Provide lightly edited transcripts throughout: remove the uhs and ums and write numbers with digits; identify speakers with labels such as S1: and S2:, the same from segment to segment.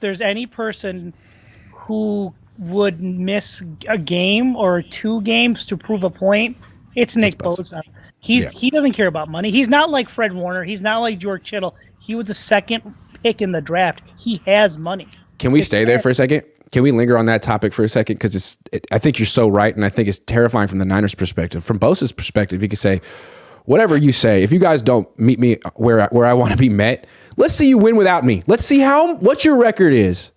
S1: there's any person who would miss a game or 2 games to prove a point, it's Nick Bosa. He doesn't care about money. He's not like Fred Warner. He's not like George Kittle. He was the 2nd pick in the draft. He has money.
S2: Can we stay there for a second? Can we linger on that topic for a second? Because I think you're so right, and I think it's terrifying from the Niners' perspective. From Bosa's perspective, he could say, whatever you say, if you guys don't meet me where I want to be met, let's see you win without me. Let's see what your record is.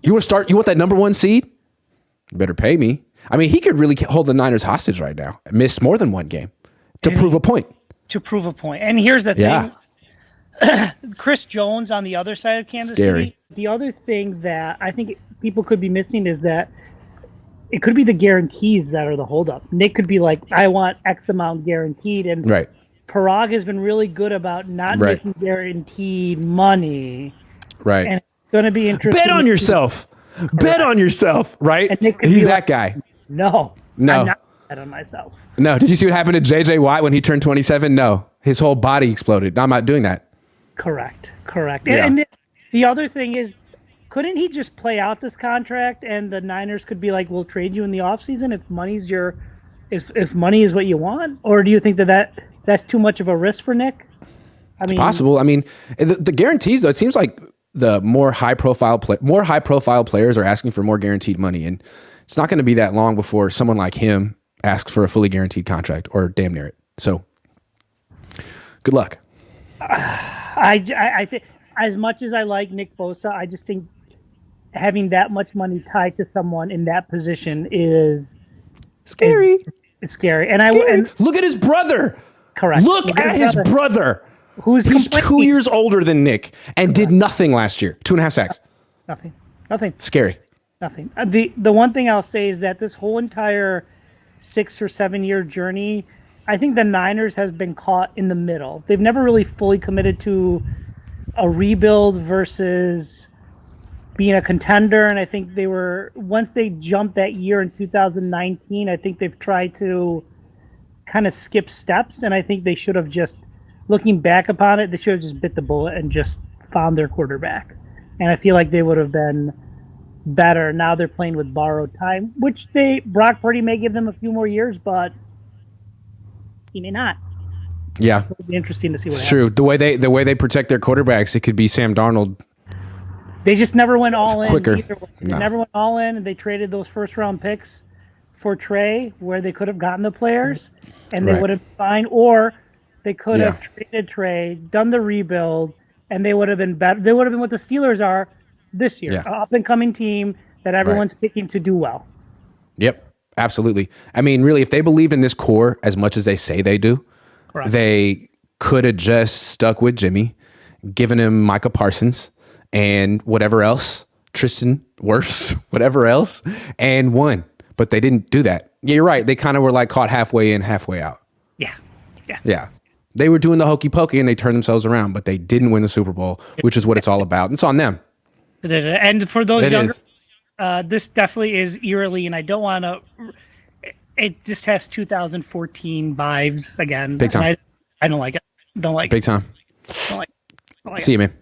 S2: You want to start? You want that number 1 seed? You better pay me. I mean, he could really hold the Niners hostage right now. Miss more than 1 game to prove a point. And here's the thing.
S1: Chris Jones on the other side of Kansas City. The other thing that I think people could be missing is that it could be the guarantees that are the holdup. Nick could be like, I want X amount guaranteed. And Parag has been really good about not making guaranteed money.
S2: Right.
S1: And it's going to be interesting.
S2: Bet on yourself. Bet on yourself, right? He's that guy.
S1: No. I'm not bet on myself.
S2: No. Did you see what happened to J.J. Watt when he turned 27? No. His whole body exploded. No, I'm not doing that. Correct.
S1: Yeah. And the other thing is, couldn't he just play out this contract and the Niners could be like, we'll trade you in the offseason if if money is what you want? Or do you think that's too much of a risk for Nick?
S2: It's possible. I mean, the guarantees, though, it seems like the more high profile players are asking for more guaranteed money, and it's not going to be that long before someone like him asks for a fully guaranteed contract or damn near it. So good luck.
S1: I think, as much as I like Nick Bosa, I just think having that much money tied to someone in that position is
S2: scary.
S1: It's scary. And
S2: look at his brother.
S1: Correct.
S2: Look at his brother. He's 2 years older than Nick and did nothing last year. 2.5 sacks.
S1: Nothing.
S2: Scary.
S1: Nothing. The one thing I'll say is that this whole entire 6 or 7 year journey, I think the Niners has been caught in the middle. They've never really fully committed to a rebuild versus being a contender. And I think once they jumped that year in 2019, I think they've tried to kind of skip steps. And I think they should have just, looking back upon it, they should have just bit the bullet and just found their quarterback. And I feel like they would have been better. Now they're playing with borrowed time, which Brock Purdy may give them a few more years, but he may not.
S2: Yeah,
S1: it'll be interesting to see what happens.
S2: True. The way they protect their quarterbacks, it could be Sam Darnold.
S1: They just never went all in.
S2: Quicker.
S1: They never went all in, and they traded those 1st round picks for Trey, where they could have gotten the players, and they would have been fine. Or they could have traded Trey, done the rebuild, and they would have been better. They would have been what the Steelers are this year, an up and coming team that everyone's picking to do well.
S2: Yep, absolutely. I mean, really, if they believe in this core as much as they say they do, they could have just stuck with Jimmy, given him Micah Parsons and whatever else, Tristan Wirfs, whatever else, and won. But they didn't do that. Yeah, you're right. They kind of were like caught halfway in, halfway out. Yeah. They were doing the hokey pokey and they turned themselves around, but they didn't win the Super Bowl, which is what it's all about. It's on them.
S1: And for those younger, this definitely is eerily, and I don't want to. It just has 2014 vibes again.
S2: Big time.
S1: I don't like it. Don't like
S2: Big time.
S1: it. Don't like it.
S2: See you, man.